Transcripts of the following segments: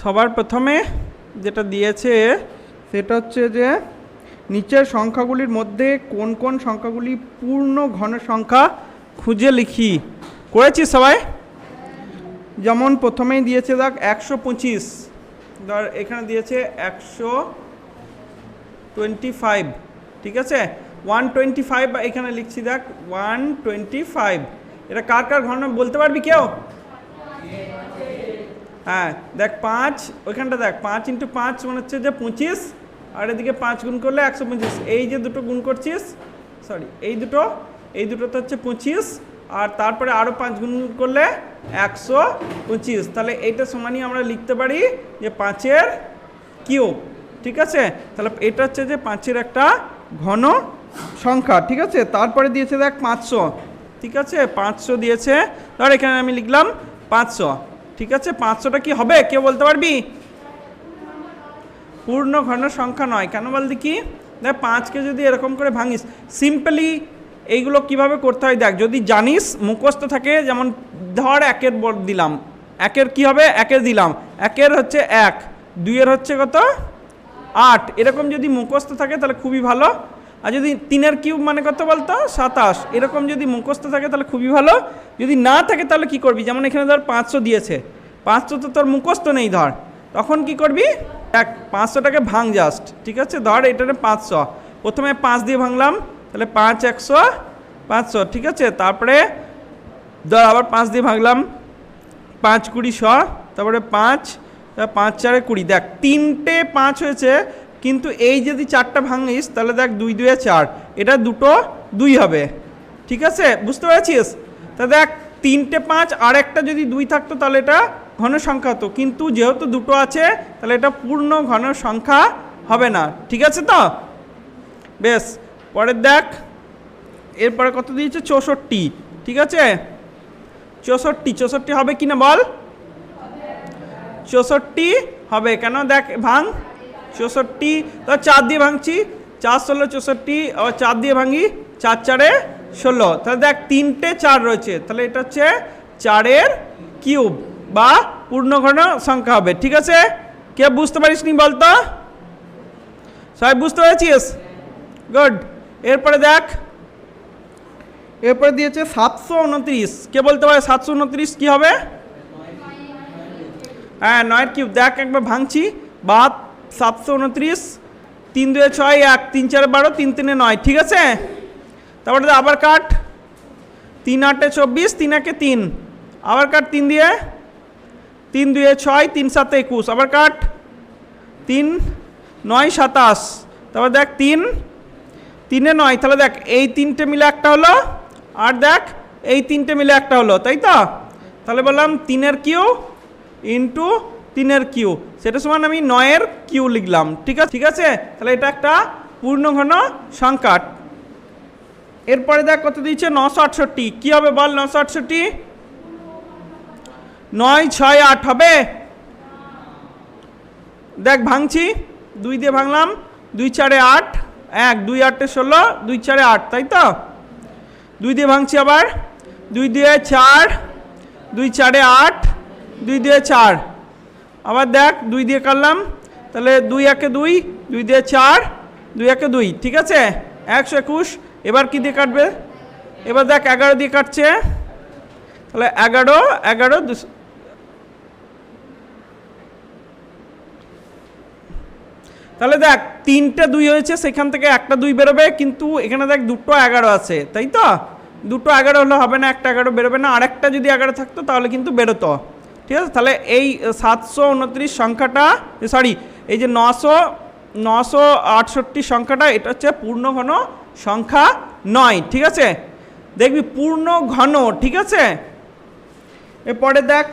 সবার প্রথমে যেটা দিয়েছে সেটা হচ্ছে যে নিচের সংখ্যাগুলির মধ্যে কোন কোন সংখ্যাগুলি পূর্ণ ঘন সংখ্যা খুঁজে লিখি। করেছি সবাই? যেমন প্রথমেই দিয়েছে দেখ 125, ধর এখানে দিয়েছে 125, ঠিক আছে। 125 এখানে লিখছি দেখ 125, এটা কার কার ঘন বলতে পারবি কেউ? হ্যাঁ দেখ 5, ওইখানটা দেখ 5 × 5 মানে হচ্ছে যে 25, আর এদিকে 5 গুণ করলে 125। এই যে দুটো গুণ করছিস, সরি এই দুটোতে হচ্ছে 25, আর তারপরে আরও 5 গুণ করলে 125। তাহলে এইটা সমানই আমরা লিখতে পারি যে 5-এর কিউব, ঠিক আছে। তাহলে এটা হচ্ছে যে 5-এর একটা ঘন সংখ্যা, ঠিক আছে। তারপরে দিয়েছে দেখ 500, ঠিক আছে, 500 দিয়েছে। ধর এখানে আমি লিখলাম 500, ঠিক আছে। 500টা কি হবে কেউ বলতে পারবি? পূর্ণ ঘন সংখ্যা নয়। কেন বলতে কি? দেখ 5কে যদি এরকম করে ভাঙিস, সিম্পলি এইগুলো কিভাবে করতে হয় দেখ, যদি জানিস মুখস্থ থাকে, যেমন ধর 1-এর বোর্ড দিলাম, 1-এর কি হবে, 1-এর দিলাম, 1-এর হচ্ছে 1, 2-এর হচ্ছে কত 8, এরকম যদি মুখস্থ থাকে তাহলে খুবই ভালো। আর যদি 3-এর কিউব মানে কত বলতো 27, এরকম যদি মুখস্থ থাকে তাহলে খুবই ভালো। যদি না থাকে তাহলে কি করবি, যেমন এখানে ধর 500 দিয়েছে, 500 তো তোর মুখস্থ নেই, ধর তখন কি করবি, দেখ 500টাকে ভাঙ জাস্ট, ঠিক আছে। ধর এটাতে 500, প্রথমে 5 দিয়ে ভাঙলাম, তাহলে 5 100 500, ঠিক আছে। তারপরে ধর আবার 5 দিয়ে ভাঙলাম, 5 20 100, তারপরে 5 5 4 20, দেখ 3টে 5 হয়েছে, কিন্তু এই যদি 4টা ভাঙিস তাহলে দেখ 2 2 4, এটা দুটো 2 হবে, ঠিক আছে, বুঝতে পেরেছিস? তা দেখ 3টে 5 আর একটা যদি 2 থাকতো তাহলে এটা ঘন সংখ্যা হতো, কিন্তু যেহেতু দুটো আছে তাহলে এটা পূর্ণ ঘন সংখ্যা হবে না, ঠিক আছে তো? বেশ, পরের দেখ, এরপরে কত দিয়েছে 64, ঠিক আছে। 64 হবে কি না বল? 64 হবে, কেন দেখ ভাঙ 64, তো 4 দিয়ে ভাঙছি, 4 16 64, আবার 4 দিয়ে ভাঙি, 4 4 16, তাহলে দেখ 3টে 4 রয়েছে, তাহলে এটা হচ্ছে 4-এর কিউব বা পূর্ণঘন সংখ্যা হবে, ঠিক আছে। কে বুঝতে পারিস নি বলতো? সবাই বুঝতে পেরেছিস? গুড। এরপরে দেখ, এরপরে দিয়েছে 729, কে বলতে পারে 729 কি হবে? হ্যাঁ 9-এর কিউব, দেখ একবার ভাঙছি, বা 729, 3 2 6 1, 3 4 12, 3 3 9, ঠিক আছে। তারপরে আবার কাট, 3 8 24, 3 1 3, আবার কাট 3 দিয়ে, 3 2 6, 3 7 21, আবার কাট 3 9 27, তারপর দেখ 3 3 9, তাহলে দেখ এই 3টে মিলে একটা হলো, আর দেখ এই 3টে মিলে একটা হলো, তাই তো? তাহলে বললাম 3-এর কিউ ইন্টু 3-এর কিউ, সেটা সমান আমি 9-এর কিউ লিখলাম, ঠিক আছে, ঠিক আছে। তাহলে এটা একটা পূর্ণঘন সংখ্যা। এরপরে দেখ কত দিয়েছে 968, কি হবে বল? 968 9 6 8 হবে, দেখ ভাঙছি, 2 দিয়ে ভাঙলাম, 2 4 8, 1 2 8 16, 2 4 8, তাই তো? 2 দিয়ে ভাঙছি, আবার 2 দিয়ে 4, 2 4 8, 2 দিয়ে 4, আবার দেখ 2 দিয়ে কাটলাম, তাহলে 2 1 2, 2 দিয়ে 4, 2 1 2, ঠিক আছে, 121। এবার কি দিয়ে কাটবে? এবার দেখ 11 দিয়ে কাটছে, তাহলে 11 11 তাহলে দেখ 3টে 2 হয়েছে, সেখান থেকে একটা 2 বেরোবে, কিন্তু এখানে দেখ দুটো 11 আছে, তাই তো? দুটো 11 হলে হবে না, একটা 11 বেরোবে না, আর একটা যদি 11 থাকতো তাহলে কিন্তু বেরোতো, ঠিক আছে। তাহলে এই 729 সংখ্যাটা, সরি এই যে 968 সংখ্যাটা, এটা হচ্ছে পূর্ণঘন সংখ্যা নয়, ঠিক আছে। দেখবি পূর্ণ ঘন, ঠিক আছে। এরপরে দেখ,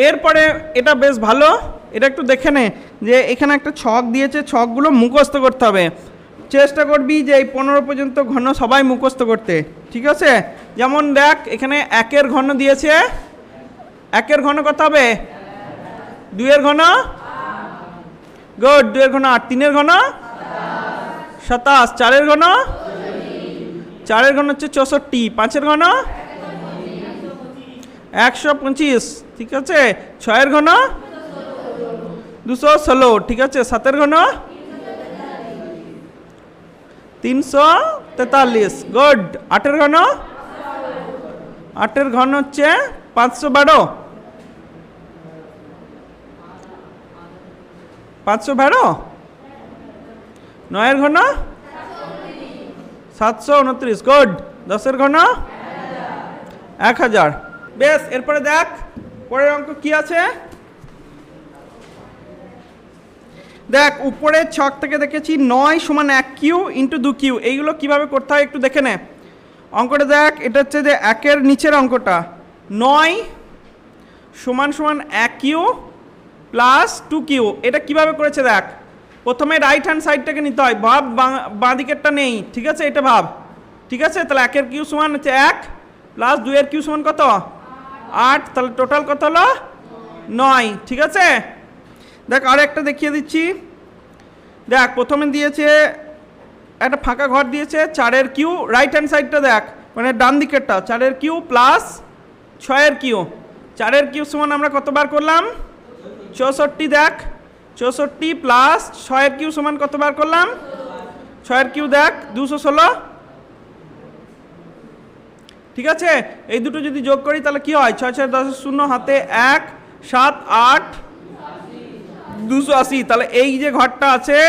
এরপরে এটা বেশ ভালো, এটা একটু দেখে নে, যে এখানে একটা ছক দিয়েছে, ছকগুলো মুখস্থ করতে হবে, চেষ্টা করবি যে এই 15 পর্যন্ত ঘন সবাই মুখস্থ করতে, ঠিক আছে। যেমন দেখ এখানে 1-এর ঘন দিয়েছে, 1-এর ঘন কত হবে? 2-এর ঘন, গুড, 2-এর ঘন 8, 3-এর ঘন 27, 4-এর ঘন, 4-এর ঘন হচ্ছে 64, 5-এর ঘন 125, ঠিক আছে। 6 ঘন 216, ঠিক আছে। 7 ঘন 343, গুড। 8 ঘন 8 ঘন হচ্ছে 512, 512। 9 ঘন 729, গুড। 10 ঘন 1000। বেশ, এরপরে দেখ পরের অঙ্ক কি আছে। দেখ উপরের ছক থেকে দেখেছি 9 সমান 1 কিউ ইন্টু 2 কিউ, এইগুলো কিভাবে করতে হয় একটু দেখে নে। অঙ্কটা দেখ, এটা হচ্ছে যে 1-এর নিচের অঙ্কটা, 9 সমান সমান 1 কিউ প্লাস 2 কিউ। এটা কিভাবে করেছে দেখ, প্রথমে রাইট হ্যান্ড সাইডটাকে নিতে হয়, ভাব বাঁ দিকেরটা নেই, ঠিক আছে, এটা ভাব, ঠিক আছে। তাহলে 1-এর কিউ সমান হচ্ছে 1 প্লাস 2-এর কিউ সমান কত 8, তাহলে টোটাল কত হলো 9, ঠিক আছে। দেখ আর একটা দেখিয়ে দিচ্ছি। দেখ প্রথমে দিয়েছে একটা ফাঁকা ঘর দিয়েছে, 4-এর কিউ, রাইট হ্যান্ড সাইডটা দেখ, মানে ডান দিকেরটা, 4-এর কিউ প্লাস 6-এর কিউ। 4-এর কিউ সমান আমরা কতবার করলাম 64, দেখ 64 প্লাস 6-এর কিউ সমান কতবার করলাম 6-এর কিউ দেখ 216, ঠিক আছে। এই দুটো যদি যোগ করি তাহলে কি হয়, 6 6 10 0 হাতে 1 7 8 280, তাহলে এই যে ঘরটা আছে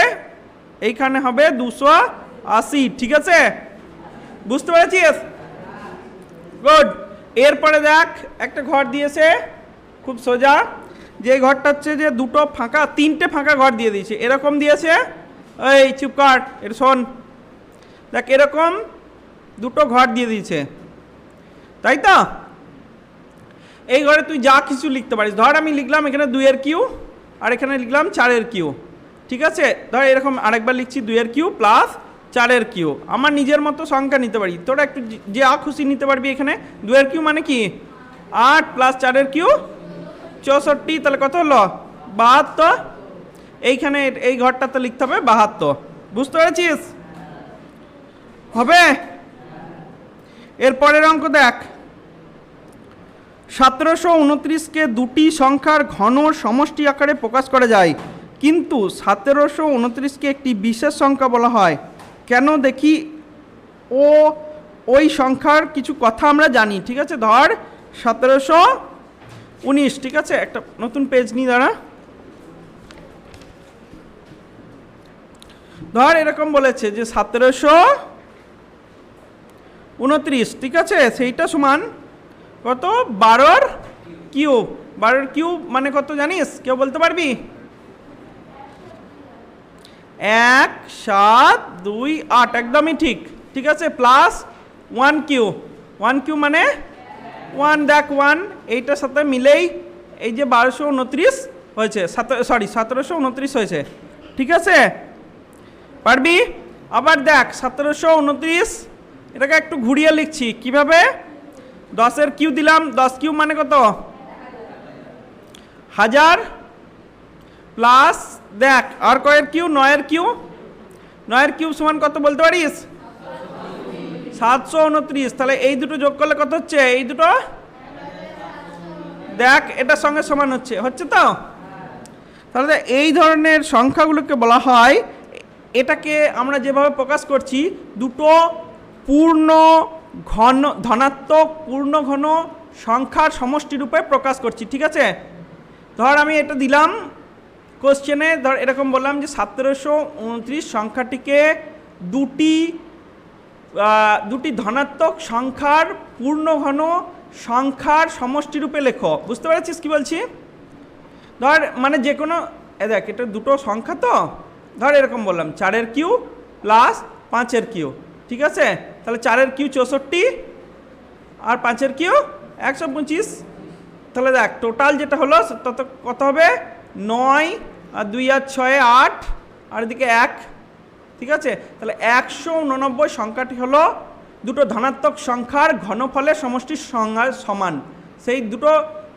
এইখানে হবে 280, ঠিক আছে, বুঝতে পেরেছিস, গুড। এরপরে দেখ একটা ঘর দিয়েছে খুব সোজা, যে ঘরটা হচ্ছে যে দুটো ফাঁকা 3টে ফাঁকা ঘর দিয়ে দিয়েছে, এরকম দিয়েছে, এই চুপ কর, এটা শোন, দেখ এরকম দুটো ঘর দিয়ে দিয়েছে, তাই তো। এই ঘরে তুই যা কিছু লিখতে পারিস, ধর আমি লিখলাম এখানে 2-এর কিউ আর এখানে লিখলাম 4-এর কিউ, ঠিক আছে। ধর এরকম আরেকবার লিখছি 2-এর কিউ প্লাস 4-এর কিউ, আমার নিজের মতো সংখ্যা নিতে পারি, তোরা একটু যে খুশি নিতে পারবি। এখানে 2-এর কিউ মানে কি 8 প্লাস 4-এর কিউ 64, তাহলে কত হলো 72, এইখানে এই ঘরটাতে লিখতে হবে 72, বুঝতে পেরেছিস, হবে। এরপরের অঙ্ক দেখ, 1729-কে দুটি সংখ্যার ঘন সমষ্টি আকারে প্রকাশ করা যায়, কিন্তু 1729-কে একটি বিশেষ সংখ্যা বলা হয় কেন, দেখি ওই সংখ্যার কিছু কথা আমরা জানি, ঠিক আছে। ধর 1719, ঠিক আছে, একটা নতুন পেজ নিই, দাঁড়া। ধর এরকম বলেছে যে 1729, ঠিক আছে, সেইটা সমান কত 12-র কিউব। 12-র কিউব মানে কত জানিস, কেউ বলতে পারবি? 1 7 2 8, একদমই ঠিক, ঠিক আছে, প্লাস 1 কিউ, 1 কিউ মানে 1, দেখ 1 এইটার সাথে মিলেই এই যে 1229 হয়েছে, 1729 হয়েছে, ঠিক আছে, পারবি। আবার দেখ 1729, এটাকে একটু ঘুরিয়ে লিখছি কিভাবে, 10-এর কিউ দিলাম, 10 কিউ মানে কত 1000 প্লাস দেখ আর কয়ের কিউ 9-এর কিউ, 9-এর কিউ সমান কত বলতে পারিস 729, তাহলে এই দুটো যোগ করলে কত হচ্ছে, এই দুটো দেখ এটার সঙ্গে সমান হচ্ছে তো। তাহলে এই ধরনের সংখ্যাগুলোকে বলা হয়, এটাকে আমরা যেভাবে প্রকাশ করছি দুটো পূর্ণ ঘন ধনাত্মক পূর্ণ ঘন সংখ্যার সমষ্টি রূপে প্রকাশ করছি, ঠিক আছে। ধর আমি এটা দিলাম কোশ্চেনে, ধর এরকম বললাম যে 1729 সংখ্যাটিকে দুটি ধনাত্মক সংখ্যার পূর্ণ ঘন সংখ্যার সমষ্টি রূপে লেখো, বুঝতে পেরেছিস কি বলছি। ধর মানে যে কোনো দেখ এটা দুটো সংখ্যা, তো ধর এরকম বললাম 4-এর কিউ প্লাস 5-এর কিউ, ঠিক আছে, তাহলে 4-এর কিউ 64 আর 5-এর কিউ 125, তাহলে দেখ টোটাল যেটা হলো তত কত হবে 9 আর 2 আর 6 8 আর এদিকে 1, ঠিক আছে, তাহলে 189 সংখ্যাটি হলো দুটো ধনাত্মক সংখ্যার ঘনফলের সমষ্টির সংখ্যার সমান। সেই দুটো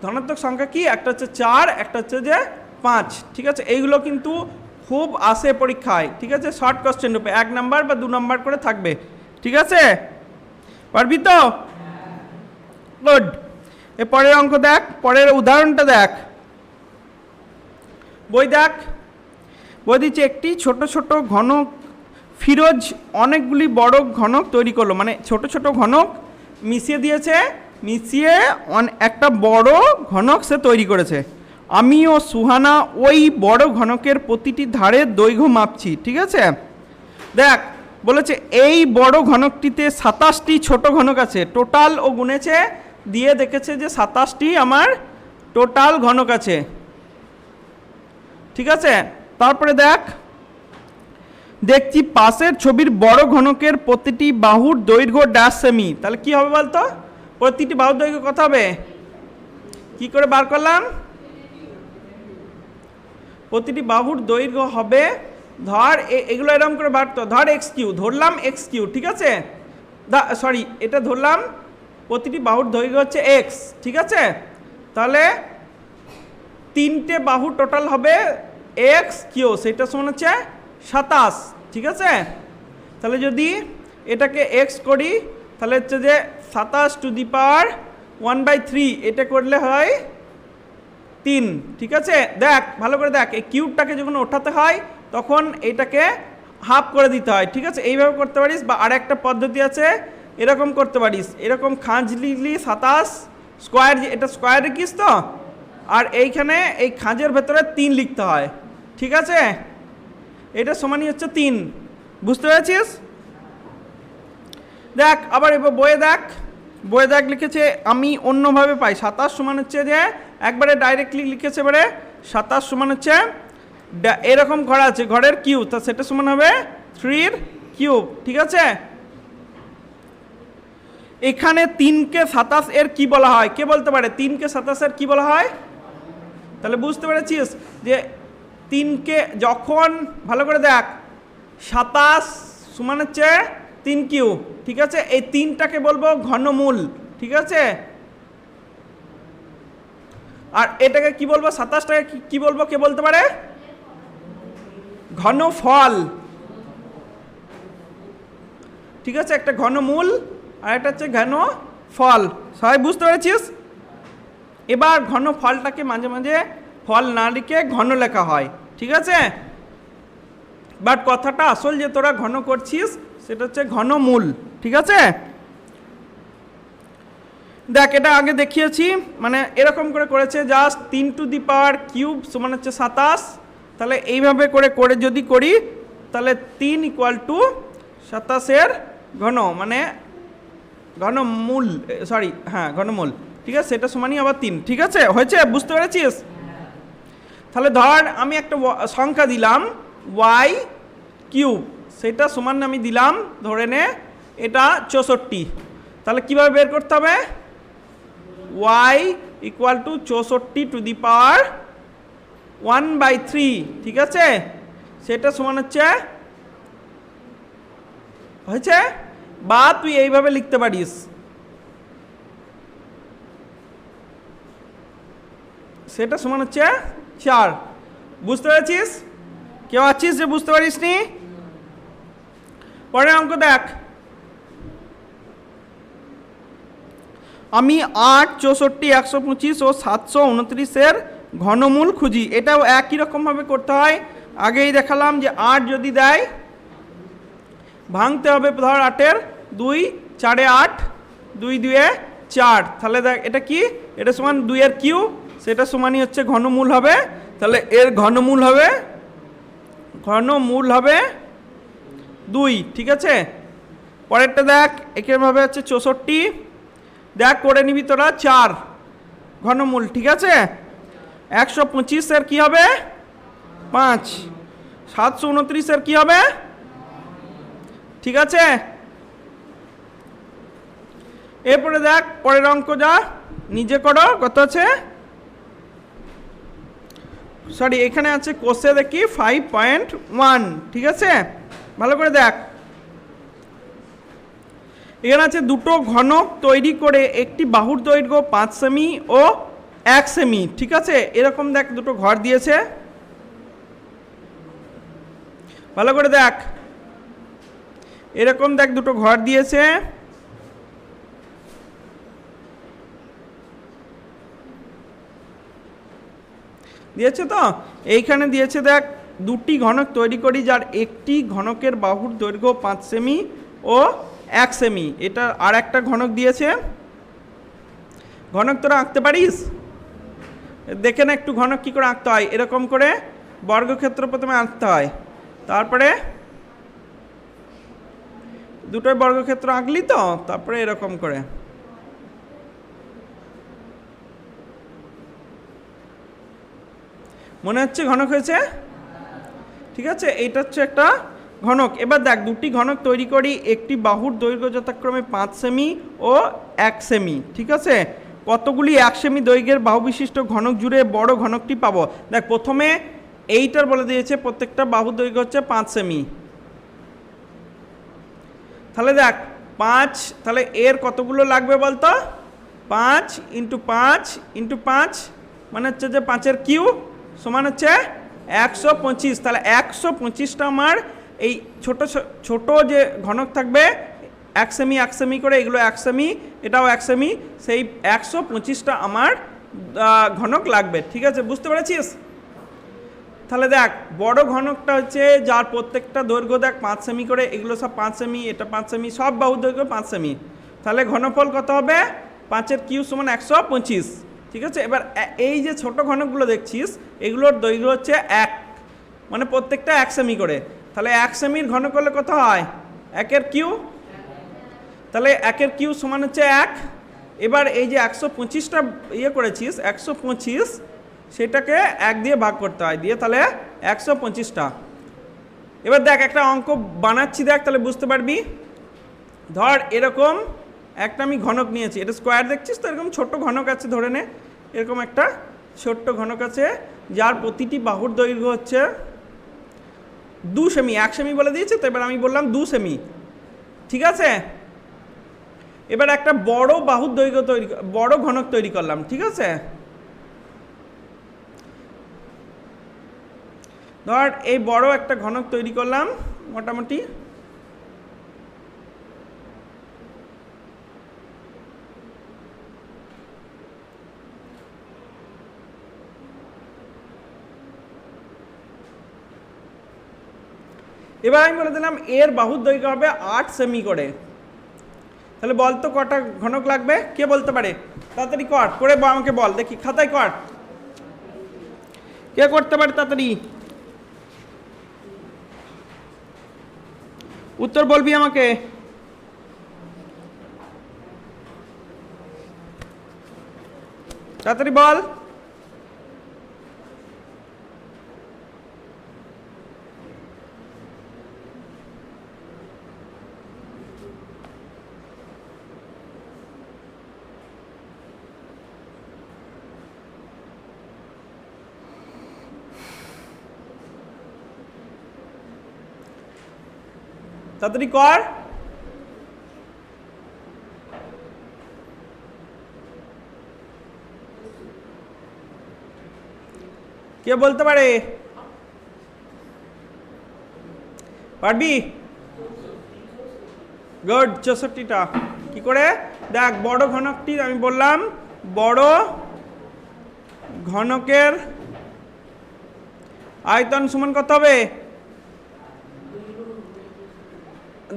ধনাত্মক সংখ্যা কি, একটা হচ্ছে 4, একটা হচ্ছে যে 5, ঠিক আছে। এইগুলো কিন্তু খুব আসে পরীক্ষায়, ঠিক আছে, শর্ট কোশ্চেন রূপে 1 নাম্বার বা 2 নাম্বার করে থাকবে, ঠিক আছে, পারবি তো, গুড। এ পরের অঙ্ক দেখ, পরের উদাহরণটা দেখ। বই দেখ, বই দিচ্ছে একটি ছোট ছোট ঘনক ফিরোজ অনেকগুলি বড় ঘনক তৈরি করলো, মানে ছোট ছোট ঘনক মিশিয়ে দিয়েছে, মিশিয়ে একটা বড় ঘনক সে তৈরি করেছে। আমি ও সুহানা ওই বড় ঘনকের প্রতিটি ধারের দৈর্ঘ্য মাপছি, ঠিক আছে। দেখ বলেছে এই বড় ঘনকটিতে 27টি ছোট ঘনক আছে, টোটাল ও গুনেছে, দিয়ে দেখেছে যে 27টি আমার টোটাল ঘনক আছে, ঠিক আছে। তারপরে দেখ, দেখছি পাশের ছবির বড় ঘনকের প্রতিটি বাহুর দৈর্ঘ্য ড্যাশ সেমি, তাহলে কি হবে বলতো, প্রতিটি বাহুর দৈর্ঘ্য কত হবে, কি করে বার করলাম, প্রতিটি বাহুর দৈর্ঘ্য হবে, ধর এগুলো এরকম করে বার, তো ধর এক্স কিউ, ধরলাম এক্স কিউ, ঠিক আছে, সরি এটা ধরলাম প্রতিটি বাহুর দৈর্ঘ্য হচ্ছে এক্স, ঠিক আছে। তাহলে তিনটে বাহু টোটাল হবে এক্স কিউ, সেটা সমান হচ্ছে 27, ঠিক আছে। তাহলে যদি এটাকে এক্স করি তাহলে হচ্ছে যে 27 টু দি পাওয়ার 1/3, এটা করলে হয় 3, ঠিক আছে। দেখ ভালো করে দেখ, এই কিউবটাকে যখন ওঠাতে হয় তখন এটাকে হাফ করে দিতে হয়, ঠিক আছে। এইভাবে করতে পারিস, বা আর একটা পদ্ধতি আছে, এরকম করতে পারিস, এরকম খাঁজ লিখলি 27 স্কোয়ার, এটা স্কোয়ার রেখিস তো, আর এইখানে এই খাঁজের ভেতরে 3 লিখতে হয়, ঠিক আছে। এটা সমানই হচ্ছে 3, বুঝতে পেরেছিস। দেখ আবার এবার বইয়ে দেখ, বইয়ে দেখ লিখেছে আমি অন্যভাবে পাই, 27 সমান হচ্ছে যে একবারে ডাইরেক্টলি লিখেছে, এবারে 27 সমান হচ্ছে এরকম ঘর আছে, ঘরের কিউব, তা সেটা সমান হবে 3 এর কিউব, ঠিক আছে। এখানে 3কে 27 এর কি বলা হয়, কে বলতে পারে 3কে 27 এর কি বলা হয়, তাহলে বুঝতে পেরেছিস যে 3কে যখন, ভালো করে দেখ, 27 সমান হচ্ছে 3 কিউ, ঠিক আছে। এই 3টাকে বলবো ঘনমূল, ঠিক আছে। আর এটাকে কি বলবো, 27টাকে কি বলবো, কে বলতে পারে, ঘনফল, ঠিক আছে। একটা ঘনমূল আর একটা হচ্ছে ঘনফল, সবাই বুঝতে পেরেছিস। এবার ঘনফলটাকে মাঝে মাঝে ফল না লিখে ঘন লেখা হয়, ঠিক আছে। বাট কথাটা আসল যে তোরা ঘন করছিস সেটা হচ্ছে ঘনমূল, ঠিক আছে। দেখ এটা আগে দেখিয়েছি, মানে এরকম করে করেছে, just 3 two the power cube সমান হচ্ছে 27, তাহলে এইভাবে করে করে যদি করি তাহলে 3 ইকুয়াল টু 27 ঘন, মানে ঘনমূল, সরি হ্যাঁ ঘনমূল, ঠিক আছে, সেটা সমানই আবার 3, ঠিক আছে, হয়েছে, বুঝতে পেরেছিস। তাহলে ধর আমি একটা সংখ্যা দিলাম ওয়াই কিউব, সেটা সমান আমি দিলাম ধরে নে এটা 64, তাহলে কিভাবে বের করতে হবে, Y equal to 64 to the power 1/3, ঠিক আছে, সেটা সমান হচ্ছে, হয়েছে। বা তুই এইভাবে লিখতে পারিস, সেটা সমান হচ্ছে 4, বুঝতে পেরেছিস। কেউ আছিস যে বুঝতে পারিস নি, পরের অঙ্ক দেখ, আমি 8, 64, 125 ও 729 ঘনমূল খুঁজি, এটাও একই রকমভাবে করতে হয়, আগেই দেখালাম যে 8 যদি দেয় ভাঙতে হবে, ধর 8-এর 2, 4-এ 8, 2 2-এ 4, তাহলে দেখ এটা কি, এটা সমান 2-এর কিউ, সেটা সমানই হচ্ছে ঘনমূল হবে, তাহলে এর ঘনমূল হবে 2, ঠিক আছে। পরেরটা দেখ, একইভাবে হচ্ছে 64, দেখ করে নিবি তোরা 4 ঘনমূল, ঠিক আছে। 125 কি হবে 5, 729 কি হবে, ঠিক আছে। এরপরে দেখ পরের অঙ্ক, যা নিজে করো, কত আছে, সরি এখানে আছে কোষে দেখি 5.1, ঠিক আছে, ভালো করে দেখ। এখানে আছে দুটো ঘনক তৈরি করে একটি বাহুর দৈর্ঘ্য 5 সেমি ও 1 সেমি, ঠিক আছে। এরকম দেখ দুটো ঘর দিয়েছে, ভালো করে দেখ, এরকম দেখ দুটো ঘর দিয়েছে, দিয়েছে তো? এইখানে দিয়েছে দেখ, দুটি ঘনক তৈরি করি যার একটি ঘনকের বাহুর দৈর্ঘ্য 5 সেমি ও 1 সেমি। এটা আর একটা ঘনক দিয়েছে। ঘনক তোরা আঁকতে পারিস? দেখে না একটু ঘনক কী করে আঁকতে হয়। এরকম করে বর্গক্ষেত্র প্রথমে আঁকতে হয়, তারপরে দুটোই বর্গক্ষেত্র আঁকলি তো, তারপরে এরকম করে মনে হচ্ছে ঘনক হয়েছে? ঠিক আছে, এইটা হচ্ছে একটা ঘনক। এবার দেখ, দুটি ঘনক তৈরি করি, একটি বাহুর দৈর্ঘ্য যথাক্রমে 5 সেমি ও 1 সেমি। ঠিক আছে, কতগুলি 1 সেমি দৈর্ঘ্যের বাহু বিশিষ্ট ঘনক জুড়ে বড় ঘনকটি পাবো? দেখ, প্রথমে এইটার বলে দিয়েছে প্রত্যেকটা বাহুর দৈর্ঘ্য হচ্ছে 5 সেমি। তাহলে দেখ 5, তাহলে এর কতগুলো লাগবে বলতো? 5 × 5 × 5 মানে হচ্ছে যে 5-এর কিউ সমান হচ্ছে 125। তাহলে 125টা আমার এই ছোট ছোট যে ঘনক থাকবে 1 সেমি 1 সেমি করে, এগুলো 1 সেমি, এটাও 1 সেমি, সেই 125টা আমার ঘনক লাগবে। ঠিক আছে, বুঝতে পেরেছিস? তাহলে দেখ, বড় ঘনকটা হচ্ছে যার প্রত্যেকটা দৈর্ঘ্য দেখ 5 সেমি করে, এগুলো সব 5 সেমি, এটা 5 সেমি, সব বাহুর দৈর্ঘ্য 5 সেমি। তাহলে ঘনফল কত হবে? 5-এর কিউ সমান 125। ঠিক আছে, এবার এই যে ছোট ঘনকগুলো দেখছিস, এগুলোর দৈর্ঘ্য হচ্ছে 1, মানে প্রত্যেকটা 1 সেমি করে। তাহলে 1 সেমির ঘনক হলে কত হয়? 1-এর কিউ। তাহলে 1-এর কিউ সমান হচ্ছে 1। এবার এই যে 125টা ইয়ে করেছিস, 125 সেটাকে 1 দিয়ে ভাগ করতে হয়, দিয়ে তাহলে 125টা। এবার দেখ, একটা অঙ্ক বানাচ্ছি, দেখ তাহলে বুঝতে পারবি। ধর এরকম একটা আমি ঘনক নিয়েছি, এটা স্কোয়ার দেখছিস তো, এরকম ছোট্ট ঘনক আছে, ধরে নে এরকম একটা ছোট্ট ঘনক আছে যার প্রতিটি বাহুর দৈর্ঘ্য হচ্ছে 2 সেমি। 1 সেমি বলে দিয়েছে তো, এবার আমি বললাম 2 সেমি। ঠিক আছে, এবার একটা বড় বাহুর দৈর্ঘ্য বড় ঘনক তৈরি করলাম। ঠিক আছে, ধর এই বড় একটা ঘনক তৈরি করলাম মোটামুটি। এবার আমি বলে দিলাম এর বাহুর দৈর্ঘ্য হবে 8 সেমি করে। তাহলে বল তো কটা ঘনক লাগবে? কে বলতে পারে? তাড়াতাড়ি কর, করে আমাকে বল দেখি, খাতায় কর। কে করতে পারে তাড়াতাড়ি? উত্তর বলবি আমাকে। তাড়াতাড়ি বল। তাড়াতাড়ি কর। কে বলতে পারে? পারবি? গুড, 64টা। কি করে? দেখ, বড় ঘনকটি আমি বললাম, বড় ঘনকের আয়তন সমান কত হবে?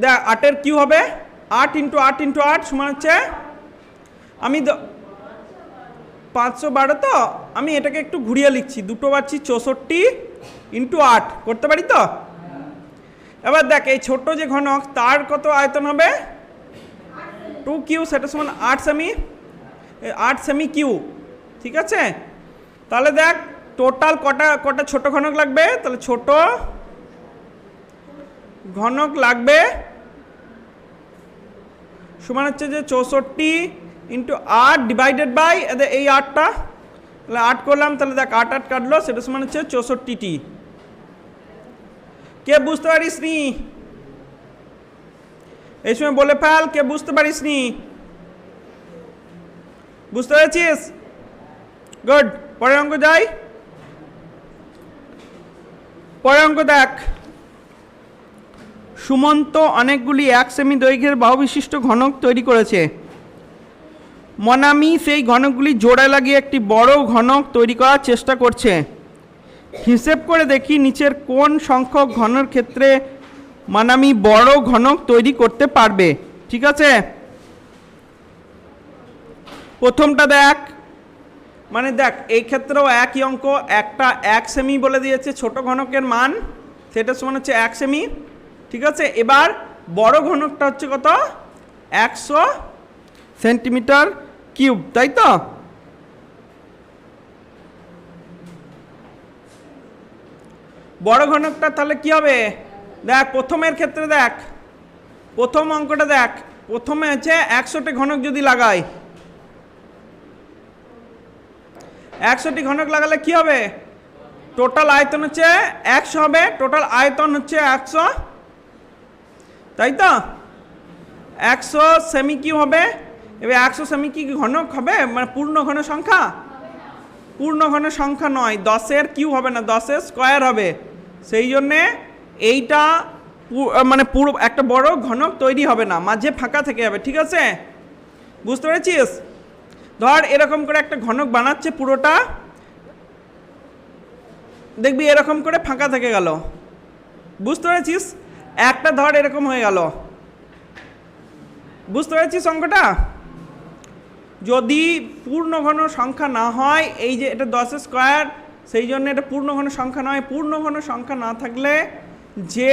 দেখ 8-এর কিউ হবে 8 × 8 × 8 সমান হচ্ছে, আমি 512 তো, আমি এটাকে একটু ঘুরিয়ে লিখছি, দুটো পাচ্ছি 64 × 8 করতে পারি তো? এবার দেখ, এই ছোট্ট যে ঘনক তার কত আয়তন হবে? 2 কিউ, সেটা সমান 8 সেমি, 8 সেমি কিউ। ঠিক আছে, তাহলে দেখ টোটাল কটা ছোট ঘনক লাগবে? তাহলে ছোট ঘনক লাগবে সমান হচ্ছে যে 64 × 8 ডিভাইডেড বাই এই 8টা, তাহলে 8 করলাম, তাহলে দেখ 8 8 কাটলো, সেটা সমান হচ্ছে 64টি। কে বুঝতে পারিস নি? এই সময় বলে ফেল, কে বুঝতে পারিস নি? বুঝতে পেরেছিস? গুড, পরের অঙ্ক যাই। পরের অঙ্ক দেখ, সুমন্ত অনেকগুলি 1 সেমি দৈর্ঘ্যের বাহু বিশিষ্ট ঘনক তৈরি করেছে। মনামি সেই ঘনকগুলি জোড়া লাগিয়ে একটি বড় ঘনক তৈরি করার চেষ্টা করছে। হিসেব করে দেখি নিচের কোন সংখ্যক ঘনের ক্ষেত্রে মানামি বড় ঘনক তৈরি করতে পারবে। ঠিক আছে, প্রথমটা দেখ, মানে দেখ এই ক্ষেত্রেও একই অঙ্ক, একটা 1 সেমি বলে দিয়েছে ছোট ঘনকের মান, সেটা সমান হচ্ছে 1 সেমি। ঠিক আছে, এবার বড় ঘনকটা হচ্ছে কত, 100 সেন্টিমিটার কিউব, তাই তো? বড় ঘনকটা তাহলে কি হবে, দেখ প্রথমের ক্ষেত্রে দেখ, প্রথম অঙ্কটা দেখ, প্রথমে হচ্ছে 100টি ঘনক যদি লাগাই, 100টি ঘনক লাগালে কি হবে, টোটাল আয়তন হচ্ছে 100 হবে, টোটাল আয়তন হচ্ছে 100, তাই তো? 100 সেমি কিউব হবে। এবার 100 সেমি কি ঘনক হবে, মানে পূর্ণ ঘন সংখ্যা? পূর্ণ ঘন সংখ্যা নয়, 10-এর কিউব হবে না, 10-এর স্কোয়ার হবে। সেই জন্যে এইটা মানে পুরো একটা বড় ঘনক তৈরি হবে না, মাঝে ফাঁকা থেকে যাবে। ঠিক আছে, বুঝতে পেরেছিস? ধর এরকম করে একটা ঘনক বানাচ্ছে, পুরোটা দেখবি এরকম করে ফাঁকা থেকে গেল, বুঝতে পেরেছিস? একটা ধর এরকম হয়ে গেল, বুঝতে পেরেছিস অঙ্কটা? যদি পূর্ণ ঘন সংখ্যা না হয়, এই যে এটা 10-এর স্কোয়ার, সেই জন্য এটা পূর্ণ ঘন সংখ্যা নয়। পূর্ণ ঘন সংখ্যা না থাকলে যে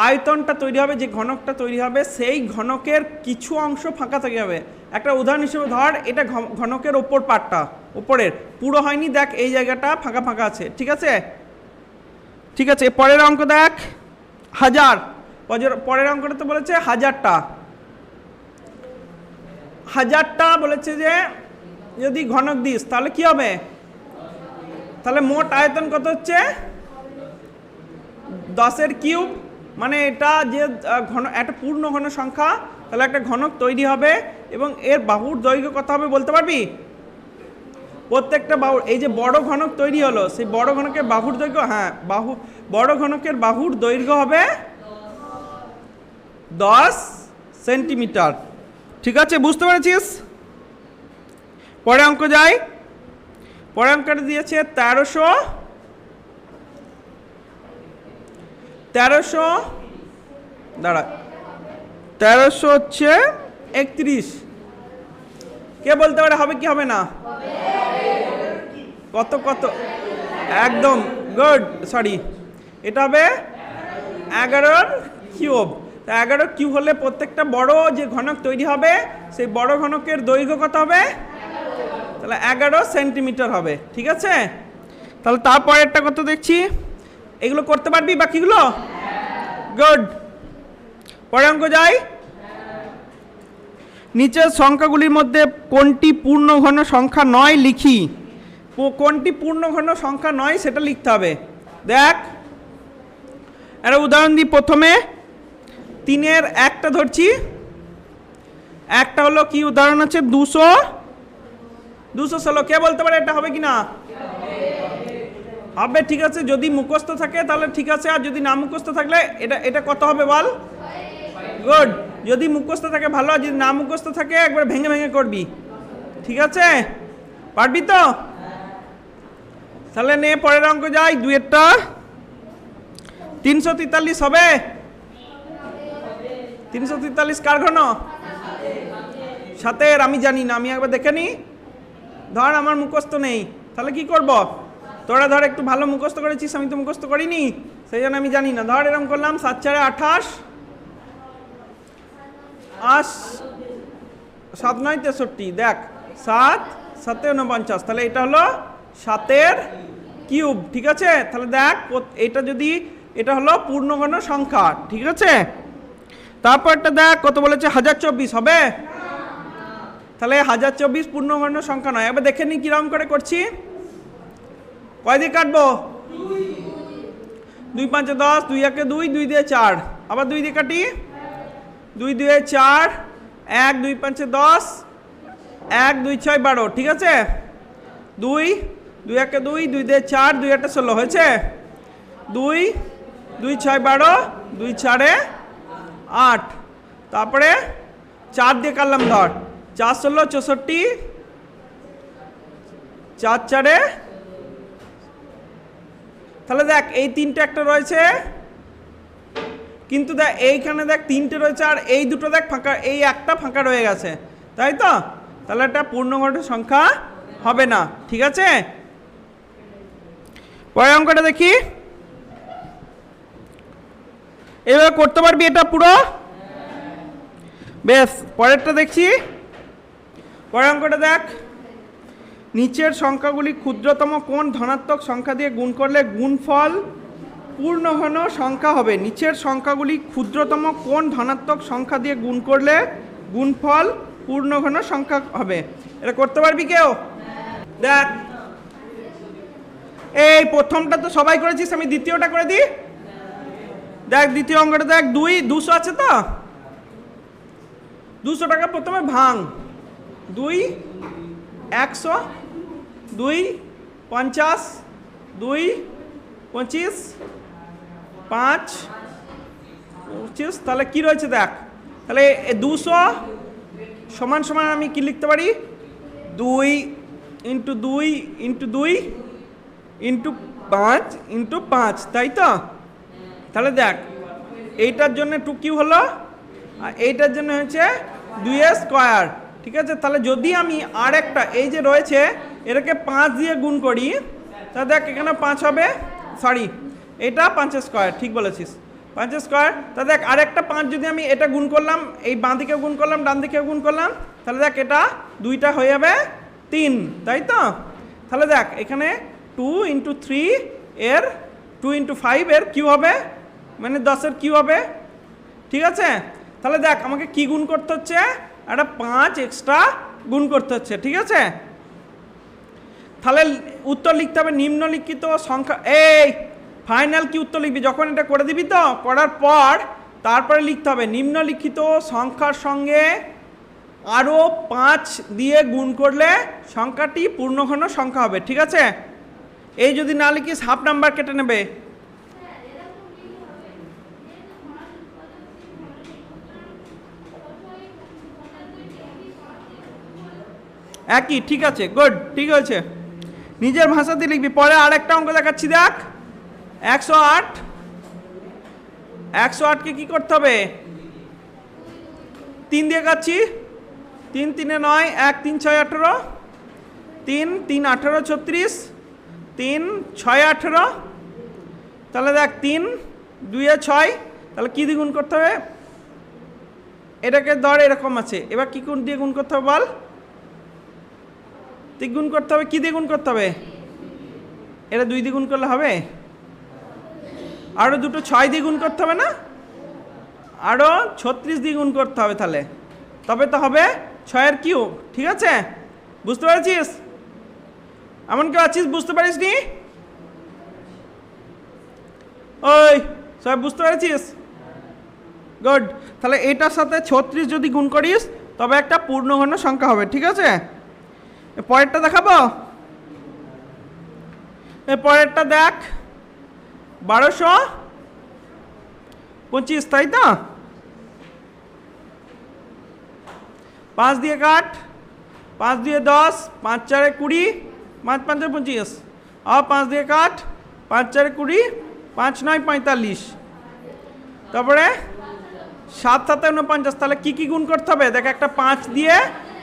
আয়তনটা তৈরি হবে, যে ঘনকটা তৈরি হবে, সেই ঘনকের কিছু অংশ ফাঁকা থেকে যাবে। একটা উদাহরণ হিসেবে ধর, এটা ঘনকের ওপর পার্টটা, উপরের পুরো হয়নি, দেখ এই জায়গাটা ফাঁকা ফাঁকা আছে। ঠিক আছে, ঠিক আছে, পরের অঙ্ক দেখ, 1000। পরের অঙ্কটা তো বলেছে 1000টা, 1000টা বলেছে যে যদি ঘনক দিস তাহলে কি হবে, তাহলে মোট আয়তন কত হচ্ছে, 10-এর কিউব, মানে এটা যে ঘন, একটা পূর্ণ ঘন সংখ্যা, তাহলে একটা ঘনক তৈরি হবে। এবং এর বাহুর দৈর্ঘ্য কত হবে বলতে পারবি? প্রত্যেকটা বাহুর, এই যে বড় ঘনক তৈরি হলো, সেই বড় ঘনকের বাহুর দৈর্ঘ্য, হ্যাঁ বড় ঘনকের বাহুর দৈর্ঘ্য হবে 10 সেন্টিমিটার। ঠিক আছে, বুঝতে পেরেছিস? পরে অঙ্ক যাই, পরে অঙ্কটা দিয়েছে 1300 দাঁড়া, 1300 হচ্ছে 31। কে বলতে পারে হবে কি হবে না? কত কত, একদম গুড, সরি, এটা হবে 11-র কিউব। 11 কিউব হলে প্রত্যেকটা বড় যে ঘনক তৈরি হবে, সেই বড় ঘনকের দৈর্ঘ্য কত হবে, তাহলে 11 সেন্টিমিটার হবে। ঠিক আছে, তাহলে তারপরেরটা কত দেখছি, এগুলো করতে পারবি বাকিগুলো? গুড, পরে অঙ্ক যাই। নিচের সংখ্যাগুলির মধ্যে কোনটি পূর্ণ ঘন সংখ্যা নয় লিখি। কোনটি পূর্ণ ঘন সংখ্যা নয় সেটা লিখতে হবে। দেখ একটা উদাহরণ দিই, প্রথমে 3-এর একটা ধরছি, একটা হলো কি উদাহরণ আছে, 216। কে বলতে পারে এটা হবে কি না? হবে। ঠিক আছে, যদি মুখস্থ থাকে তাহলে ঠিক আছে, আর যদি না মুখস্থ থাকলে এটা কত হবে বল? গুড, যদি মুখস্থ থাকে ভালো, আর যদি না মুখস্থ থাকে একবার ভেঙে ভেঙে করবি। ঠিক আছে, পারবি তো? তাহলে নে পরের অঙ্ক যাই, 2-এরটা 343 হবে। 343 কার ঘন? 7-এর। আমি জানি না, আমি একবার দেখে নি। ধর আমার মুখস্থ নেই, তাহলে কি করব? তোরা ধর একটু ভালো মুখস্থ করেছিস, আমি তো মুখস্থ করিনি, সেই জন্য আমি জানি না। ধর এরকম করলাম, 7-4 28, 7-9 63, দেখ 7-7 49, তাহলে এটা হলো 7-এর কিউব। ঠিক আছে, তাহলে দেখ এটা যদি, এটা হলো পূর্ণঘন সংখ্যা। ঠিক আছে, তারপরটা দেখ কত বলেছে, 1024 হবে। তাহলে 1024 পূর্ণঘন সংখ্যা নয়। এবার দেখে নি কিরকম করে করছি, কয় দিয়ে কাটবো, 2 5 10, 2 1 2, 2 দিয়ে 4, আবার 2 দিয়ে কাটি, 2 2 4, 1 2 5 10, 1 2 6 12। ঠিক আছে, 2 2 1 2, 2 দিয়ে 4, 2 8 16 হয়েছে, 2 2 6 12, 2 4 8, তারপরে 4 দিয়ে কাটলাম, ধর 4 16 64, 4 4 তাহলে দেখ এই তিনটে একটা রয়েছে, কিন্তু দেখ এইখানে দেখ তিনটে রয়েছে, আর এই দুটো দেখ ফাঁকা, এই একটা ফাঁকা রয়ে গেছে, তাই তো? তাহলে এটা পূর্ণঘন সংখ্যা হবে না, ঠিক আছে? পরের অঙ্কটা দেখি, এবার করতে পারবি এটা পুরো? বেশ, পরেরটা দেখছি। পরের অঙ্কটা দেখ, নিচের সংখ্যাগুলি ক্ষুদ্রতম কোন ধনাত্মক সংখ্যা দিয়ে গুণ করলে গুণফল পূর্ণঘন সংখ্যা হবে? নিচের সংখ্যাগুলি ক্ষুদ্রতম কোন ধনাত্মক সংখ্যা দিয়ে গুণ করলে গুণফল পূর্ণঘন সংখ্যা হবে? এটা করতে পারবি কেউ? দেখ, এই প্রথমটা তো সবাই করেছিস, আমি দ্বিতীয়টা করে দিই। দেখ দ্বিতীয় অঙ্কটা দেখ, 200 আছে তো, 200 টাকা প্রথমে ভাঙ, 2 100, 2 50, 2 25, 5 25, তাহলে কি রয়েছে দেখ, তাহলে 200 সমান সমান আমি কি লিখতে পারি, 2 ইন্টু 2 ইন্টু 2 ইন্টু 5 ইন্টু 5, তাই তো? তাহলে দেখ এইটার জন্য 2 হলো, আর এইটার জন্য হচ্ছে 2 স্কোয়ার, ঠিক আছে? তাহলে যদি আমি আর একটা এই যে রয়েছে এটাকে 5 দিয়ে গুণ করি, তাহলে দেখ এখানে 5 হবে, সরি এটা 5 স্কোয়ার, ঠিক বলেছিস, 5 স্কোয়ার। তা দেখ আরেকটা 5 যদি আমি এটা গুণ করলাম, এই বাঁ দিকে গুণ করলাম, ডান দিকে গুণ করলাম, তাহলে দেখ এটা 2টা হয়ে যাবে 3, তাই তো? তাহলে দেখ এখানে 2 ইন্টু 3 এর 2 ইন্টু 5 এর কিউ হবে, মানে 10 কিউ হবে, ঠিক আছে? তাহলে দেখ আমাকে কি গুণ করতে হচ্ছে, একটা 5 এক্সট্রা গুণ করতে হচ্ছে, ঠিক আছে? তাহলে উত্তর লিখতে হবে নিম্নলিখিত সংখ্যা, এই ফাইনাল কি উত্তর লিখবি যখন এটা করে দিবি, তো করার পর তারপরে লিখতে হবে নিম্নলিখিত সংখ্যার সঙ্গে আরও 5 দিয়ে গুণ করলে সংখ্যাটি পূর্ণঘন সংখ্যা হবে, ঠিক আছে? এই যদি না লিখিস হাফ নাম্বার কেটে নেবে। একই, ঠিক আছে, গুড, ঠিক আছে, নিজের ভাষাতে লিখবি। পরে আরেকটা অঙ্ক দেখাচ্ছি, দেখ 108, 108কে কি করতে হবে, 3 দিয়ে কাটছি, 3 3 9, 1 3 6 18, 3 3 18 36, 3 6 18, তাহলে দেখ 3 2 6, তাহলে কি দিয়ে গুণ করতে হবে, এটাকে ধর এরকম আছে, এবার কি কোন দিয়ে গুণ করতে হবে বল, গুণ করতে হবে, কি দিয়ে গুণ করতে হবে, এটা 2 দিয়ে গুণ করলে হবে, আরও দুটো 6 দিয়ে গুণ করতে হবে না, আরও 36 দিয়ে গুণ করতে হবে, তাহলে তবে তো হবে 6 কিউব, ঠিক আছে? বুঝতে পেরেছিস? এমন কেউ আছিস বুঝতে পারিস নি? ওই সব বুঝতে পেরেছিস? গুড। তাহলে এটার সাথে 36 যদি গুণ করিস তবে একটা পূর্ণঘন সংখ্যা হবে, ঠিক আছে? পরেরটা দেখাবো, পরেরটা দেখ 1225, তাই তো? 5 দিয়ে কাট, 5 দিয়ে 10, 5 4 20, 5 5 25, আর 5 দিয়ে কাট, 5 4 20, 5 9 45, তারপরে 7 7 49, তাহলে কি কি গুণ করতে হবে দেখ, একটা 5 দিয়ে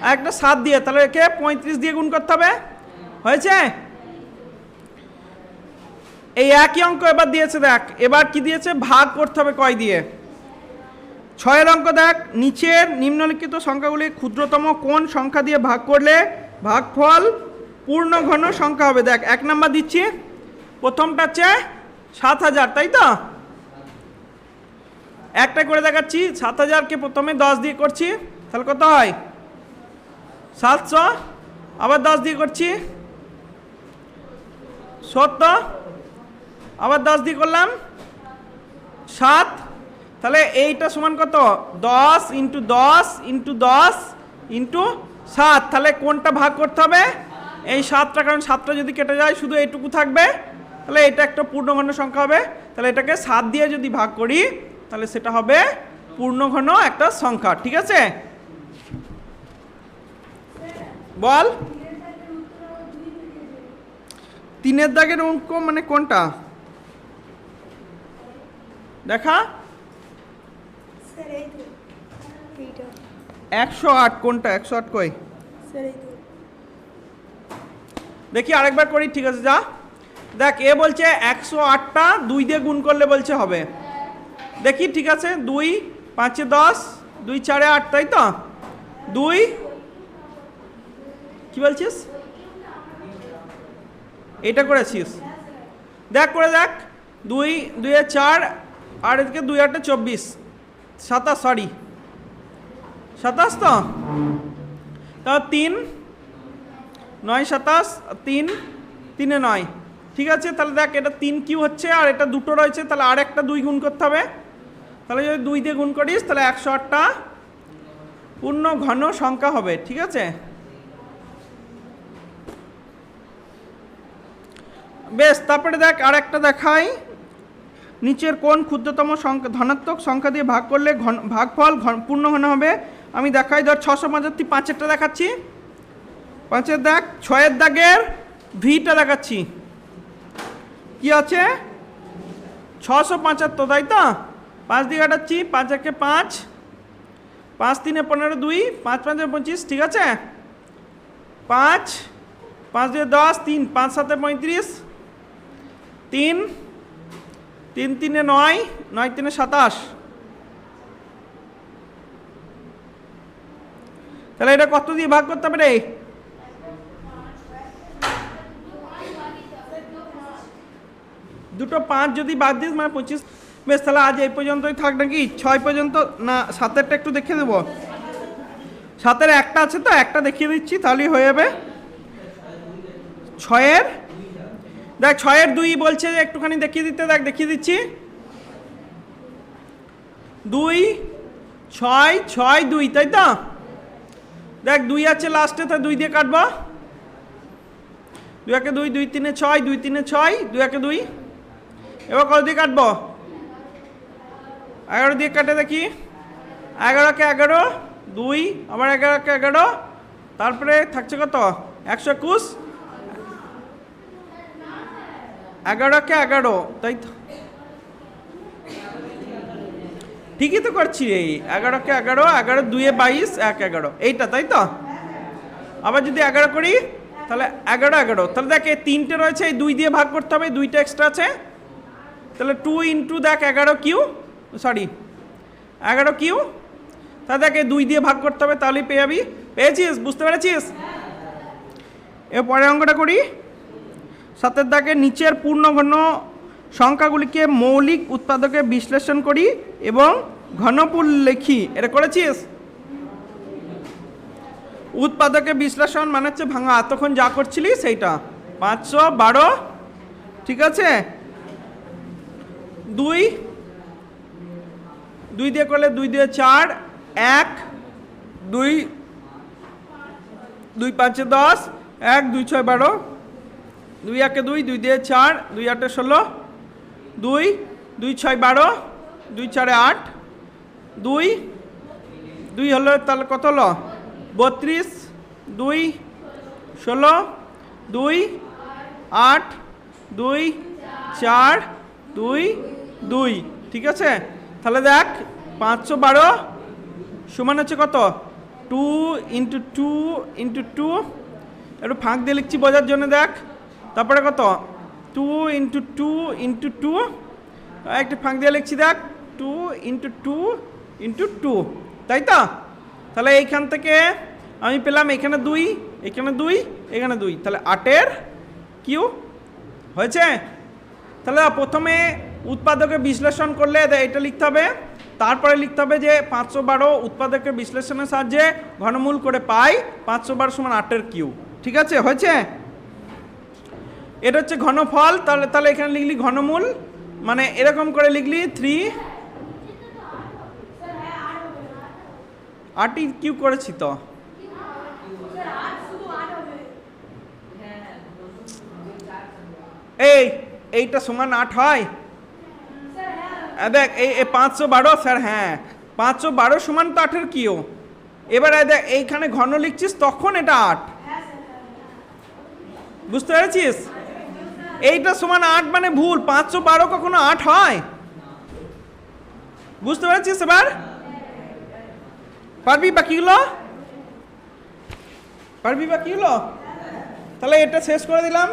আর একটা 7 দিয়ে, তাহলে একে 35 দিয়ে গুণ করতে হবে, হয়েছে? এই একই অঙ্ক এবার দিয়েছে, দেখ এবার কি দিয়েছে, ভাগ করতে হবে কয় দিয়ে। 6 অঙ্ক দেখ, নিচের নিম্নলিখিত সংখ্যাগুলি ক্ষুদ্রতম কোন সংখ্যা দিয়ে ভাগ করলে ভাগফল পূর্ণঘন সংখ্যা হবে। দেখ 1 নাম্বার দিচ্ছি, প্রথমটা হচ্ছে 7000, তাই তো? একটা করে দেখাচ্ছি, 7000কে প্রথমে 10 দিয়ে করছি, তাহলে কত হয় 700, আবার 10 দিয়ে করছি 70, আবার 10 দিয়ে করলাম 7, তাহলে এইটা সমান কত, 10 ইন্টু 10 ইন্টু 10 ইন্টু 7, তাহলে কোনটা ভাগ করতে হবে, এই 7টা, কারণ 7টা যদি কেটে যায় শুধু এইটুকু থাকবে, তাহলে এটা একটা পূর্ণঘন সংখ্যা হবে। তাহলে এটাকে 7 দিয়ে যদি ভাগ করি তাহলে সেটা হবে পূর্ণঘন একটা সংখ্যা, ঠিক আছে? বল 3 দাগের অঙ্ক মানে কোনটা, দেখা। 108 কোনটা? 108 কই দেখি আরেকবার করি। ঠিক আছে যা দেখ, এ বলছে 108টা 2 দিয়ে গুণ করলে বলছে হবে। দেখি ঠিক আছে, 2 5 10, 2 4 8, তাই তো? 2 কি বলছিস? এটা করেছিস, দেখ করে দেখ। 2 2 4 আর এদিকে 2 8 24, 27, সরি 27 তো। তাও 3 9 27, 3 3 9, ঠিক আছে। তাহলে দেখ এটা 3 কিউ হচ্ছে আর এটা দুটো রয়েছে, তাহলে আর একটা 2 গুণ করতে হবে। তাহলে যদি 2 দিয়ে গুণ করিস তাহলে 108টা পূর্ণ ঘন সংখ্যা হবে, ঠিক আছে। বেশ, তারপরে দেখ আর একটা দেখাই। নিচের কোন ক্ষুদ্রতম সংখ্যা ধনাত্মক সংখ্যা দিয়ে ভাগ করলে ভাগফল পূর্ণ ঘন হবে? আমি দেখাই, ধর 675, 5-এরটা দেখাচ্ছি। 5-এর দেখ, 6-এর দাগের ভিটা দেখাচ্ছি। কি আছে? 675, তাই তো? 5 দিয়ে কাটাচ্ছি, 5 1 5, 5 3 15 2, 5 5 25, ঠিক আছে। 5 5 দিয়ে 10, 3 5 7 35, 3 3 3 9, 9 3 27। তাহলে এটা কত দিয়ে ভাগ করতে হবে রে? দুটো 5 যদি বাদ দিস মানে 25। বেশ, তাহলে আজ এই পর্যন্তই থাক নাকি? 6 পর্যন্ত না 7-এরটা একটু দেখিয়ে দেবো? 7-এর একটা আছে তো, একটা দেখিয়ে দিচ্ছি তাহলেই হয়ে যাবে। 6-এর দেখ, 6-এর 2 বলছে যে একটুখানি দেখিয়ে দিতে, দেখ দেখিয়ে দিচ্ছি। 2 6 6 2, তাই তো? দেখ 2 আছে লাস্টে, তাই 2 দিয়ে কাটবো। 2 1 2, 2 3 6, 2 3 6, 2 1 2। এবার কত দিয়ে কাটবো? 11 দিয়ে কাটে দেখি। 11 কে 11, 2 আবার 11 কে 11, তারপরে থাকছে কত? 121। 11 কে 11, তাই তো? ঠিকই তো করছি এই। 11 কে 11, 11 2 22, 1 11, এইটা, তাই তো? আবার যদি 11 করি তাহলে 11 11, তাহলে দেখ এই 3টে রয়েছে, এই 2 দিয়ে ভাগ করতে হবে, 2টা এক্সট্রা আছে। তাহলে 2 ইন্টু দেখ 11 কিউ, সরি 11 কিউ, তাহলে দেখ এই 2 দিয়ে ভাগ করতে হবে, তাহলেই পেয়ে যাবি। পেয়েছিস? বুঝতে পেরেছিস? এর পরের অঙ্কটা করি। 7-এর দাগে নিচের পূর্ণঘন সংখ্যাগুলিকে মৌলিক উৎপাদকে বিশ্লেষণ করি এবং ঘনমূল লিখি। এটা করেছিস? উৎপাদকে বিশ্লেষণ মানে হচ্ছে ভাঙা, এতক্ষণ যা করছিলি সেইটা। 512, ঠিক আছে। 2 2 দিয়ে করলে 2 দিয়ে 4, 1 2 2 5 10, 1 2 6 12, 2 1 2, 2 দিয়ে 4, 2 8 16, 2 2 6 12, 2 4 8, 2 2 হলো, তাহলে কত হলো? 32, 2 16, 2 8, 2 4, 2 2, ঠিক আছে। তাহলে দেখ 512 সমান হচ্ছে কত? 2 ইন্টু 2 ইন্টু 2, একটু ফাঁক দিয়ে লিখছি বোঝার জন্য। দেখ তারপরে কত? 2 ইন্টু 2 ইন্টু 2, একটু ফাঁক দিয়ে লিখছি, দেখ 2 ইন্টু 2 ইন্টু 2, তাই তো? তাহলে এইখান থেকে আমি পেলাম এখানে 2, এখানে 2, এখানে 2, তাহলে 8-এর কিউ হয়েছে। তাহলে প্রথমে উৎপাদকে বিশ্লেষণ করলে এটা লিখতে হবে, তারপরে লিখতে হবে যে 512 উৎপাদকে বিশ্লেষণের সাহায্যে ঘনমূল করে পাই 512 সমান 8-এর কিউ, ঠিক আছে? হয়েছে? এটা হচ্ছে ঘনফল। তাহলে এখানে লিখলি ঘনমূল, মানে এরকম করে লিখলি 3 8 কিউ করেছি তো। এইটা সমান 8 হয়? দেখ এই 512, স্যার হ্যাঁ 512 সমান তো 8-এর কিউ। এবারে দেখ এইখানে ঘন লিখছিস তখন এটা 8, বুঝতে পেরেছিস? এইটা সমান 8 মানে ভুল, 512 কখনো 8 হয়? বুঝতে পেরেছিস এবার? পারবি বাকিগুলো? পারবি বাকিগুলো? তাহলে এটা শেষ করে দিলাম।